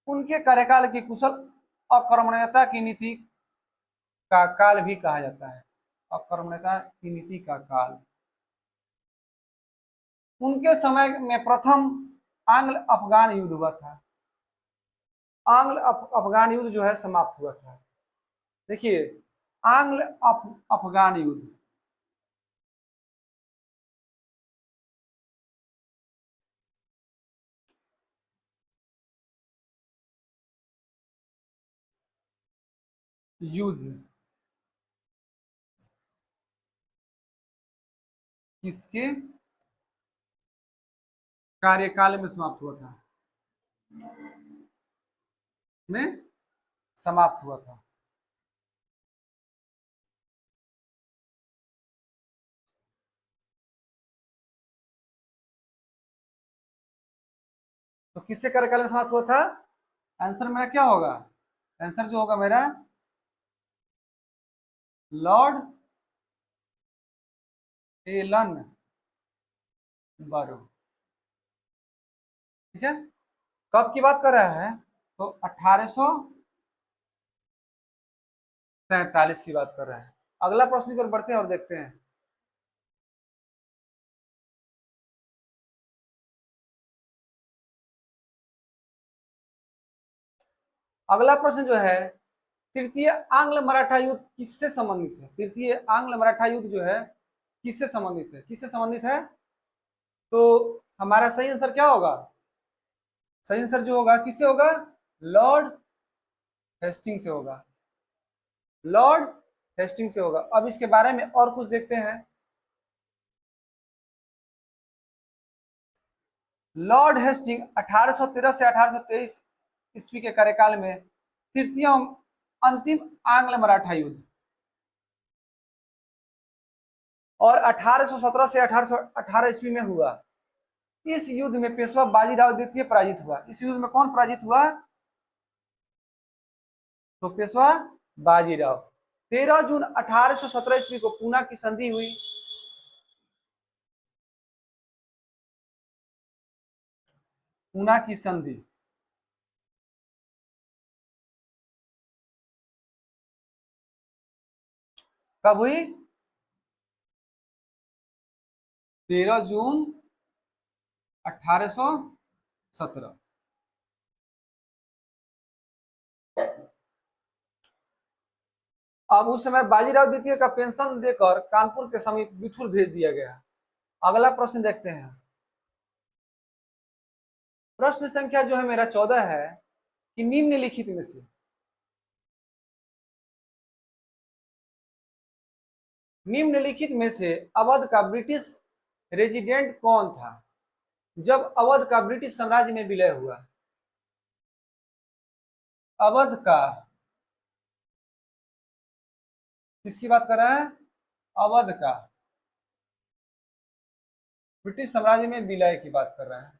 उनके कार्यकाल की कुशल अकर्मण्यता की नीति का काल भी कहा जाता है। अकर्मण्यता की नीति का काल। उनके समय में प्रथम आंग्ल अफगान युद्ध हुआ था। आंग्ल अफगान युद्ध जो है समाप्त हुआ था। देखिए, आंग्ल अफगान युद्ध, युद्ध किसके कार्यकाल में समाप्त हुआ था? में समाप्त हुआ था। तो किससे कार्यकाल में समाप्त हुआ था? आंसर मेरा क्या होगा? आंसर जो होगा मेरा लॉर्ड एलन बरो। ठीक है, कब की बात कर रहा है? तो 1843 की बात कर रहा है। अगला प्रश्न की ओर बढ़ते हैं और देखते हैं। अगला प्रश्न जो है, तृतीय आंग्ल मराठा युद्ध किससे संबंधित है? तृतीय आंग्ल मराठा युद्ध जो है किससे संबंधित है? किससे संबंधित है? तो हमारा सही आंसर क्या होगा? सही आंसर जो होगा किससे होगा? लॉर्ड हेस्टिंग से होगा। लॉर्ड हेस्टिंग से होगा। अब इसके बारे में और कुछ देखते हैं। लॉर्ड हेस्टिंग 1813 से 1823 ईस्वी के कार्यकाल में तृतीय अंतिम आंग्ल मराठा युद्ध, और 1817 से 1818 ईस्वी में हुआ। इस युद्ध में पेशवा बाजीराव द्वितीय पराजित हुआ। इस युद्ध में कौन पराजित हुआ? तो पेशवा बाजीराव। 13 जून 1817 ईस्वी को पूना की संधि हुई। पूना की संधि कब हुई? 13 जून 1817। अब उस समय बाजीराव द्वितीय का पेंशन देकर कानपुर के समीप बिठूर भेज दिया गया। अगला प्रश्न देखते हैं। प्रश्न संख्या जो है मेरा 14 है कि निम्नलिखित में से अवध का ब्रिटिश रेजिडेंट कौन था जब अवध का ब्रिटिश साम्राज्य में विलय हुआ? अवध का, किसकी बात कर रहा है? अवध का ब्रिटिश साम्राज्य में विलय की बात कर रहा है।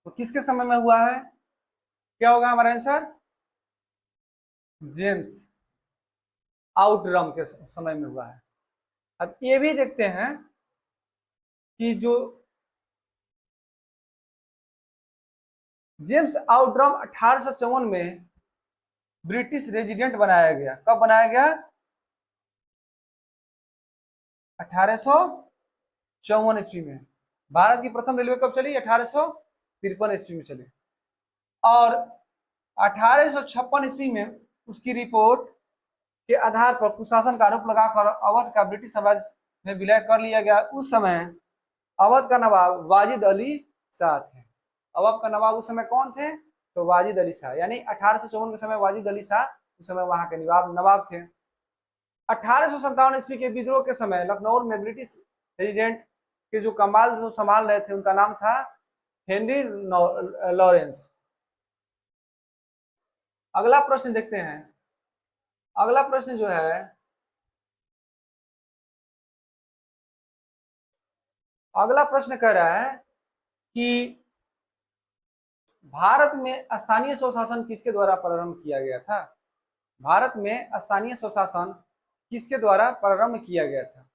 तो किसके समय में हुआ है? क्या होगा हमारा आंसर? जेम्स आउटरम के समय में हुआ है। अब ये भी देखते हैं कि जो जेम्स आउटरम 1854 में ब्रिटिश रेजिडेंट बनाया गया। कब बनाया गया? 1854 ईस्वी में। भारत की प्रथम रेलवे कब चली? 1853 ईस्वी में चली। और 1856 ईस्वी में उसकी रिपोर्ट के आधार पर कुशासन का आरोप लगाकर अवध का ब्रिटिश साम्राज्य में विलय कर लिया गया। उस समय अवध का नवाब वाजिद अली शाह थे। अवध का नवाब उस समय कौन थे? तो वाजिद अली शाह, यानी 1854 के समय वाजिद अली शाह उस समय वहां के नवाब थे। 1857 ईस्वी के विद्रोह के समय लखनऊ में ब्रिटिश रेजिडेंट के जो कमाल जो संभाल रहे थे उनका नाम था हेनरी लॉरेंस। अगला प्रश्न देखते हैं। अगला प्रश्न जो है, अगला प्रश्न कह रहा है कि भारत में स्थानीय स्वशासन किसके द्वारा प्रारंभ किया गया था? भारत में स्थानीय स्वशासन किसके द्वारा प्रारंभ किया गया था?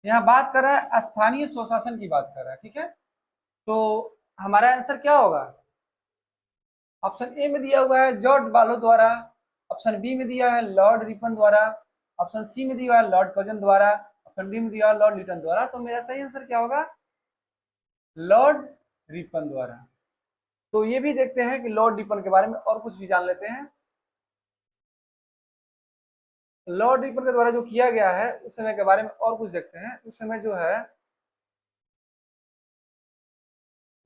यहाँ बात कर रहा है स्थानीय स्वशासन की बात कर रहा है, ठीक है। तो हमारा आंसर क्या होगा? ऑप्शन ए में दिया हुआ है जॉर्ज बालो द्वारा, ऑप्शन बी में दिया है लॉर्ड रिपन द्वारा, ऑप्शन सी में दिया है लॉर्ड कर्जन द्वारा, ऑप्शन डी में दिया है लॉर्ड लिटन द्वारा। तो मेरा सही आंसर क्या होगा? लॉर्ड रिपन द्वारा। तो ये भी देखते हैं कि लॉर्ड रिपन के बारे में और कुछ भी जान लेते हैं। लॉर्ड रिपन के द्वारा जो किया गया है उस समय के बारे में और कुछ देखते हैं। उस समय जो है,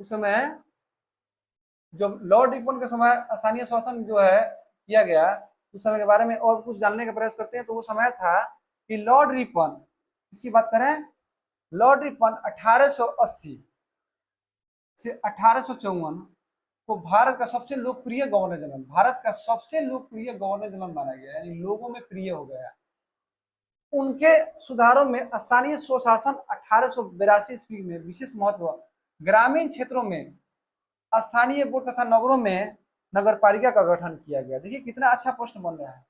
उस समय जब लॉर्ड रिपन के समय स्थानीय शासन जो है किया गया, उस समय के बारे में और कुछ जानने का प्रयास करते हैं। तो वो समय था कि लॉर्ड रिपन, इसकी बात करें, लॉर्ड रिपन 1880 से 1854 को भारत का सबसे लोकप्रिय गवर्नर जनरल, भारत का सबसे लोकप्रिय गवर्नर जनरल माना गया, यानी लोगों में प्रिय हो गया। उनके सुधारों में स्थानीय स्वशासन 1882 ईस्वी में विशेष महत्व, ग्रामीण क्षेत्रों में स्थानीय बोर्ड तथा नगरों में नगर पालिका का गठन किया गया। देखिए कितना अच्छा प्रश्न बन रहा है।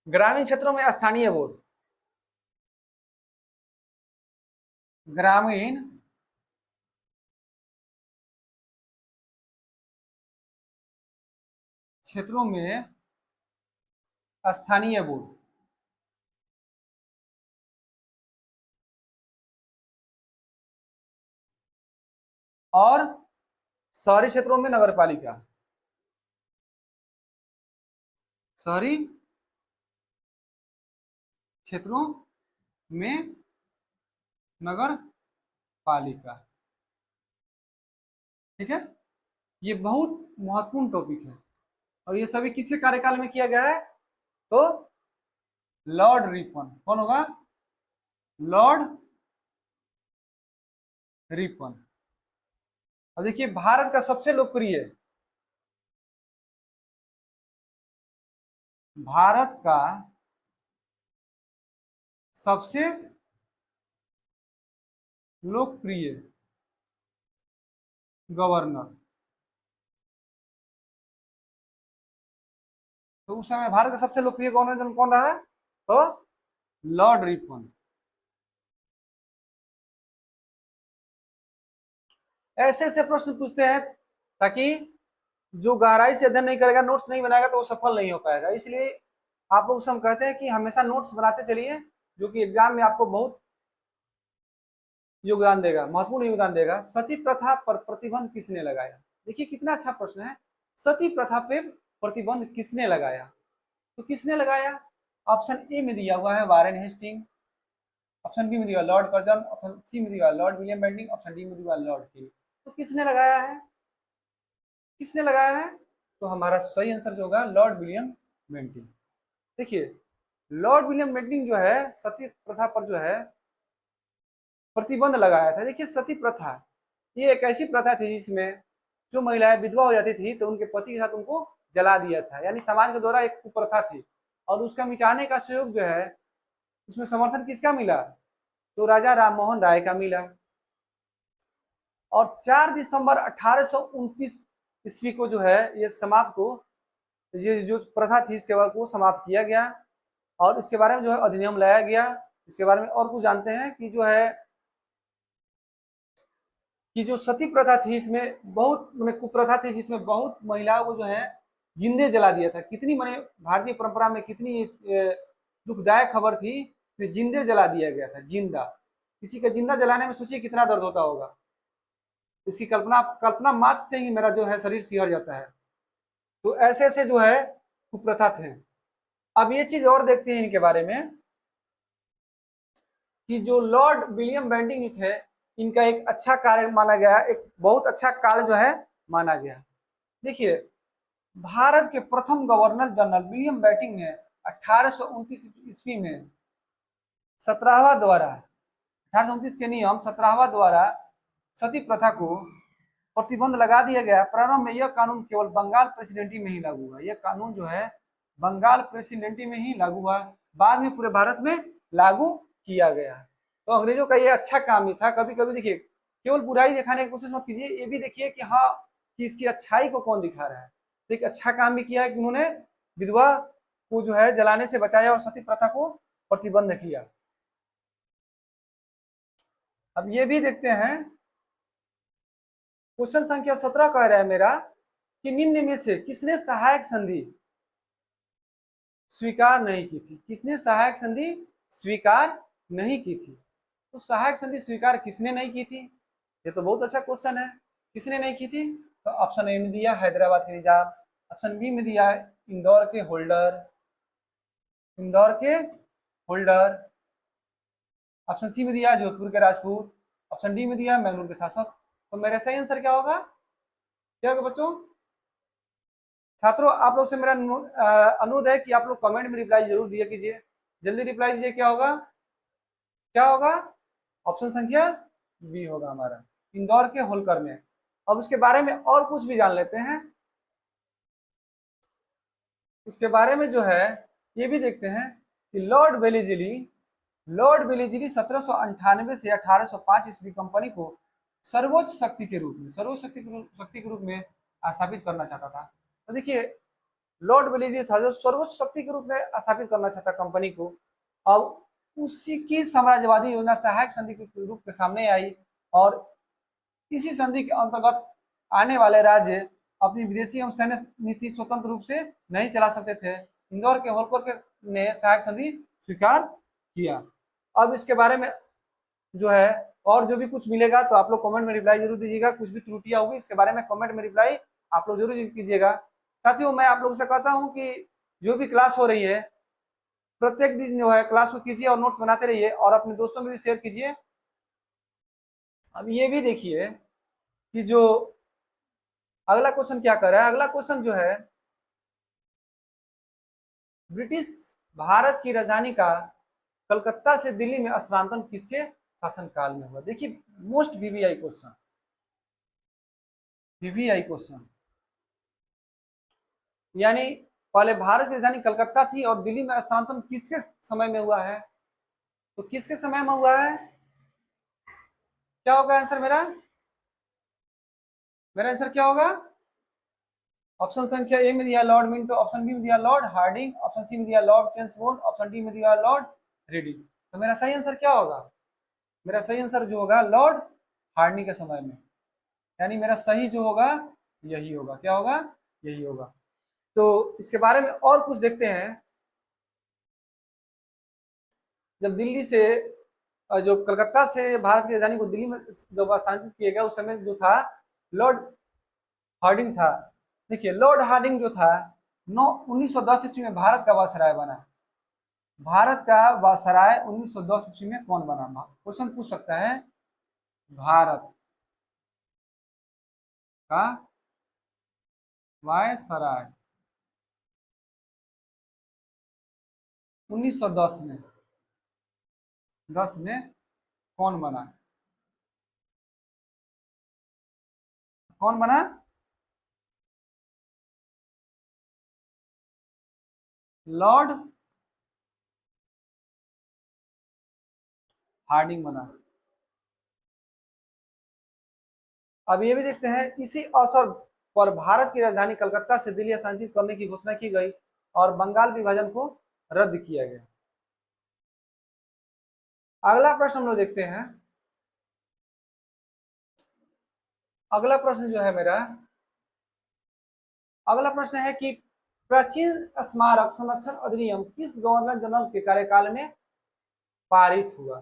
ग्रामीण क्षेत्रों में स्थानीय बोर्ड, ग्रामीण क्षेत्रों में स्थानीय बोर्ड, और शहरी क्षेत्रों में नगर पालिका, शहरी क्षेत्रों में नगर पालिका। ठीक है, ये बहुत महत्वपूर्ण टॉपिक है और ये सभी किसके कार्यकाल में किया गया है? तो लॉर्ड रिपन। कौन होगा? Lord Ripon. अब देखिए भारत का सबसे लोकप्रिय, भारत का सबसे लोकप्रिय गवर्नर, तो उस समय भारत का सबसे लोकप्रिय गवर्नर जनरल कौन रहा है? तो लॉर्ड रिपन। ऐसे ऐसे प्रश्न पूछते हैं ताकि जो गहराई से अध्ययन नहीं करेगा, नोट्स नहीं बनाएगा, तो वो सफल नहीं हो पाएगा। इसलिए आप लोग हम कहते हैं कि हमेशा नोट्स बनाते चलिए, जो कि एग्जाम में आपको बहुत योगदान देगा, महत्वपूर्ण योगदान देगा। सती प्रथा पर प्रतिबंध किसने लगाया? देखिए कितना अच्छा प्रश्न है। सती प्रथा पे प्रतिबंध किसने लगाया? तो किसने लगाया? ऑप्शन ए में दिया हुआ है वारेन हेस्टिंग, ऑप्शन बी में दिया लॉर्ड कर्जन, ऑप्शन सी में दिया Lord William Bentinck, option D में दिया लॉर्ड किंग। तो किसने लगाया है? किसने लगाया है? तो हमारा सही आंसर जो होगा लॉर्ड विलियम बेंटिंग। देखिए लॉर्ड विलियम बेंटिंग जो है सती प्रथा पर जो है प्रतिबंध लगाया था। देखिए सती प्रथा ये एक ऐसी प्रथा थी जिसमें जो महिलाएं विधवा हो जाती थी तो उनके पति के साथ उनको जला दिया था, यानी समाज के द्वारा एक कुप्रथा थी। और उसका मिटाने का सहयोग जो है उसमें समर्थन किसका मिला? तो राजा राम मोहन राय का मिला। और 4 दिसंबर 1829 ईस्वी को जो है ये समाप्त को, ये जो प्रथा थी इसके बाद को समाप्त किया गया और इसके बारे में जो है अधिनियम लाया गया। इसके बारे में और कुछ जानते हैं कि जो है कि जो सती प्रथा थी इसमें बहुत कुप्रथा थी जिसमें बहुत महिलाओं को जो है जिंदे जला दिया था। कितनी माने भारतीय परंपरा में कितनी दुखदायक खबर थी, इसमें जिंदे जला दिया गया था, जिंदा। किसी का जिंदा जलाने में सोचिए कितना दर्द होता होगा। इसकी कल्पना कल्पना मात्र से ही मेरा जो है शरीर सिहर जाता है। तो ऐसे ऐसे जो है कुप्रथा थे। अब ये चीज और देखते हैं इनके बारे में कि जो लॉर्ड विलियम बेंटिंग थे, इनका एक अच्छा कार्य माना गया, एक बहुत अच्छा कार्य जो है माना गया। देखिए, भारत के प्रथम गवर्नर जनरल विलियम बेंटिंग ने 1829 ईस्वी में 17वां द्वारा 1829 के नियम 17वां द्वारा सती प्रथा को प्रतिबंध लगा दिया गया। प्रारंभ में यह कानून केवल बंगाल प्रेसिडेंसी में ही लागू हुआ। यह कानून जो है बंगाल प्रेसिडेंसी में ही लागू हुआ, बाद में पूरे भारत में लागू किया गया। तो अंग्रेजों का ये अच्छा काम ही था। कभी कभी देखिए, केवल बुराई दिखाने की कोशिश मत कीजिए, ये भी देखिए कि हाँ, कि इसकी अच्छाई को कौन दिखा रहा है। तो एक अच्छा काम भी किया है कि उन्होंने विधवा को जो है जलाने से बचाया और सती प्रथा को प्रतिबंध किया। अब ये भी देखते हैं, क्वेश्चन संख्या 17 कह रहा है मेरा कि निम्न में से किसने सहायक संधि स्वीकार नहीं की थी। किसने सहायक संधि स्वीकार नहीं की थी? तो सहायक संधि स्वीकार किसने नहीं की थी? ये तो बहुत अच्छा क्वेश्चन है। किसने नहीं की थी? तो ऑप्शन ए में दिया हैदराबाद के निजाम, ऑप्शन बी में दिया इंदौर के होल्डर, इंदौर के होल्डर, ऑप्शन सी में दिया जोधपुर के राजपूत, ऑप्शन डी में दिया मैंगलोर के शासक। तो मेरा सही आंसर क्या होगा? क्या होगा बच्चों? छात्रों, आप लोग से मेरा अनुरोध है कि आप लोग कमेंट में रिप्लाई जरूर दिया कीजिए, जल्दी रिप्लाई दीजिए। क्या होगा? क्या होगा? ऑप्शन संख्या बी होगा हमारा, इंदौर के होलकर में। अब उसके बारे में और कुछ भी जान लेते हैं। उसके बारे में जो है ये भी देखते हैं कि लॉर्ड वेलेजली 1798 से 1805 ईस्वी कंपनी को सर्वोच्च शक्ति के रूप में स्थापित करना चाहता था। तो देखिए, लॉर्ड वेलेजली था जो सर्वोच्च शक्ति के रूप में स्थापित करना चाहता कंपनी को। अब उसी की साम्राज्यवादी योजना सहायक संधि के रूप में सामने आई, और इसी संधि के अंतर्गत आने वाले राज्य अपनी विदेशी एवं सैन्य नीति स्वतंत्र रूप से नहीं चला सकते थे। इंदौर के होलकर के ने सहायक संधि स्वीकार किया। अब इसके बारे में जो है और जो भी कुछ मिलेगा तो आप लोग कमेंट में रिप्लाई जरूर दीजिएगा। कुछ भी त्रुटियां होगी इसके बारे में कमेंट में रिप्लाई आप लोग जरूर कीजिएगा। साथियों, मैं आप लोगों से कहता हूं कि जो भी क्लास हो रही है प्रत्येक दिन जो है क्लास को कीजिए और नोट्स बनाते रहिए और अपने दोस्तों में भी शेयर कीजिए। अब ये भी देखिए कि जो अगला क्वेश्चन क्या कर रहा है। अगला क्वेश्चन जो है, ब्रिटिश भारत की राजधानी का कलकत्ता से दिल्ली में स्थानांतरण किसके शासनकाल में हुआ? देखिए, most VVI question, VVI question. यानी पहले भारत की राजधानी कलकत्ता थी और दिल्ली में स्थानांतरण किसके समय में हुआ है? तो किसके समय में हुआ है? क्या होगा आंसर मेरा? मेरा आंसर क्या होगा? ऑप्शन संख्या ए में दिया लॉर्ड मिंटो, ऑप्शन बी में दिया लॉर्ड हार्डिंग, ऑप्शन सी में दिया लॉर्ड चेम्सफोर्ड, ऑप्शन डी में दिया लॉर्ड रेडिंग। तो मेरा सही आंसर क्या होगा? मेरा सही आंसर जो होगा लॉर्ड हार्डिंग के समय में। यानी मेरा सही जो होगा यही होगा। क्या होगा? यही होगा। तो इसके बारे में और कुछ देखते हैं। जब दिल्ली से जो कलकत्ता से भारत की राजधानी को दिल्ली में जब स्थानांतरित किया गया उस समय जो था लॉर्ड हार्डिंग था। देखिए, लॉर्ड हार्डिंग जो था 1910 ईस्वी में भारत का वायसराय बना। भारत का वायसराय 1910 ईस्वी में कौन बना? क्वेश्चन पूछ सकता है, भारत का वायसराय 1910 में 10 में कौन बना? कौन बना? लॉर्ड हार्डिंग बना। अब ये भी देखते हैं, इसी अवसर पर भारत की राजधानी कलकत्ता से दिल्ली स्थानांतरित करने की घोषणा की गई और बंगाल विभाजन को रद्द किया गया। अगला प्रश्न हम लोग देखते हैं। अगला प्रश्न जो है मेरा, अगला प्रश्न है कि प्राचीन स्मारक संरक्षण अधिनियम किस गवर्नर जनरल के कार्यकाल में पारित हुआ?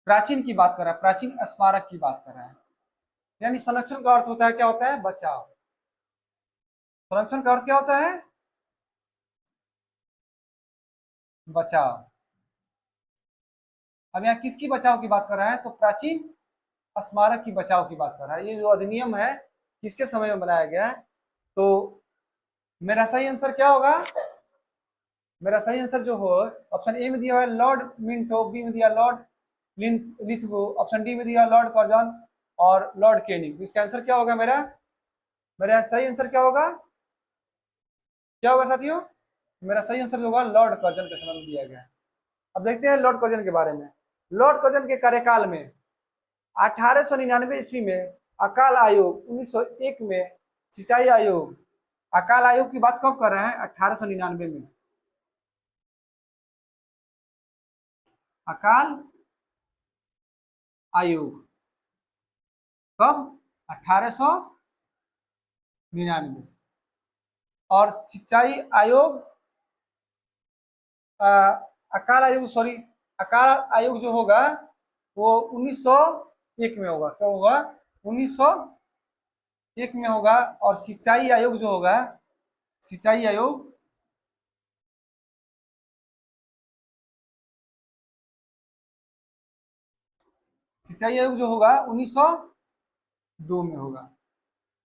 प्राचीन की बात कर रहा है, प्राचीन स्मारक की बात कर रहा है। यानी संरक्षण का अर्थ होता है, क्या होता है? बचाव। संरक्षण का अर्थ क्या होता है? बचाव। अब यहाँ किसकी बचाव की बात कर रहा है? तो प्राचीन स्मारक की बचाव की बात कर रहा है। ये जो अधिनियम है किसके समय में बनाया गया है? तो मेरा सही आंसर क्या होगा? मेरा सही आंसर जो हो, ऑप्शन ए में दिया हुआ है लॉर्ड मिंटो, बी में दिया लॉर्ड लिथगो, ऑप्शन डी में दिया लॉर्ड कर्जन और लॉर्ड केनिंग। इसका आंसर क्या होगा? मेरा सही आंसर क्या होगा? क्या होगा साथियों? मेरा सही आंसर जो होगा लॉर्ड कर्जन के समय में दिया गया है। अब देखते हैं लॉर्ड कर्जन के बारे में। लॉर्ड कर्जन के कार्यकाल में 1899 ईस्वी में अकाल आयोग, 1901 में सिंचाई आयोग। अकाल आयोग की बात कब कर रहे हैं? 1899 में। अकाल आयोग कब? 1899। और सिंचाई आयोग अकाल आयोग, सॉरी, अकाल आयोग जो होगा वो 1901 में होगा। क्या होगा? 1901 में होगा। और सिंचाई आयोग जो होगा, सिंचाई आयोग सिंचाई आयोग जो होगा 1902 में होगा।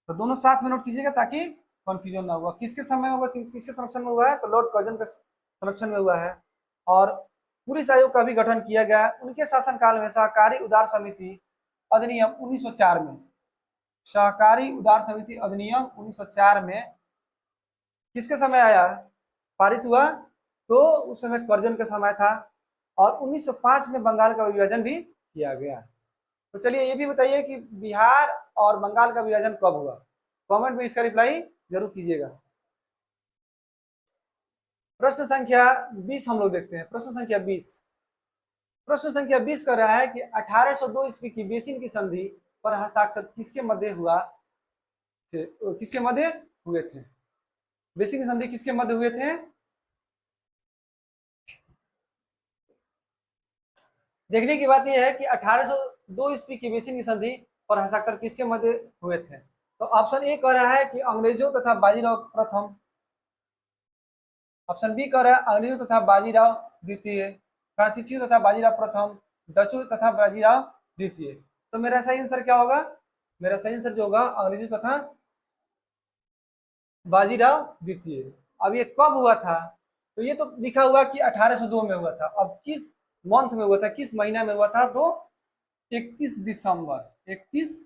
तो दोनों साथ में नोट कीजिएगा ताकि कंफ्यूजन ना होगा। किसके समय में हुआ, किसके संरक्षण में हुआ है? तो लॉर्ड कर्जन के संरक्षण में हुआ है। और पुलिस आयोग का भी गठन किया गया है उनके शासनकाल में। सहकारी उदार समिति अधिनियम 1904 में, सहकारी उदार समिति अधिनियम 1904 में किसके समय आया, पारित हुआ? तो उस समय कर्जन का समय था। और 1905 में बंगाल का विभाजन भी किया गया। तो चलिए ये भी बताइए कि बिहार और बंगाल का विभाजन कब हुआ? कमेंट में इसका रिप्लाई जरूर कीजिएगा। प्रश्न संख्या 20 हम लोग देखते हैं। प्रश्न संख्या 20, प्रश्न संख्या 20 कर रहा है कि 1802 ईस्वी की बेसिन की संधि पर हस्ताक्षर किसके मध्य हुआ थे? किसके मध्य हुए थे? बेसिन की संधि किसके मध्य हुए थे? देखने की बात यह है कि 1802 ईस्वी की बेसिन की संधि पर हस्ताक्षर किसके मध्य हुए थे? तो ऑप्शन ए कह रहा है कि अंग्रेजों तथा बाजीराव प्रथम, ऑप्शन बी कह रहा है अंग्रेजों तथा बाजीराव द्वितीय, फ्रांसीसियों तथा बाजीराव प्रथम, डचों तथा बाजीराव द्वितीय। तो मेरा सही आंसर क्या होगा? मेरा सही आंसर जो होगा अंग्रेजों तथा बाजीराव द्वितीय। अब ये कब हुआ था? तो ये तो लिखा हुआ कि 1802 में हुआ था। अब किस मंथ में हुआ था, किस महीना में हुआ था? तो 31 दिसंबर, 31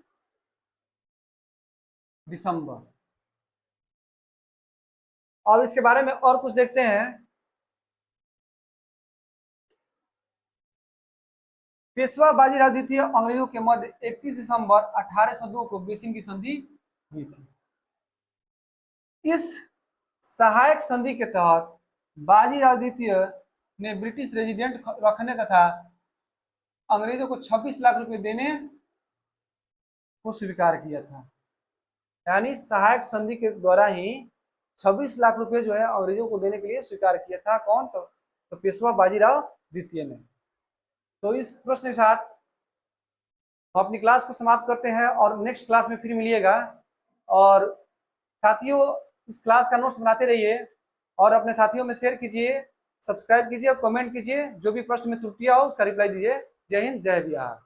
दिसंबर। और इसके बारे में और कुछ देखते हैं। पेशवा बाजीराव द्वितीय अंग्रेजों के मध्य 31 दिसंबर 1802 को बेसिन की संधि हुई थी। इस सहायक संधि के तहत बाजीराव द्वितीय ने ब्रिटिश रेजिडेंट रखने तथा अंग्रेजों को 26 लाख रुपए देने को स्वीकार किया था। यानी सहायक संधि के द्वारा ही 26 लाख रुपए जो है अंग्रेजों को देने के लिए स्वीकार किया था। कौन? तो पेशवा बाजीराव द्वितीय ने। तो इस प्रश्न के साथ हम अपनी क्लास को समाप्त करते हैं और नेक्स्ट क्लास में फिर मिलिएगा। और साथियों इस क्लास का नोट्स बनाते रहिए और अपने साथियों में शेयर कीजिए, सब्सक्राइब कीजिए और कमेंट कीजिए। जो भी प्रश्न में त्रुटियां हो उसका रिप्लाई दीजिए। जय हिंद, जय बिहार।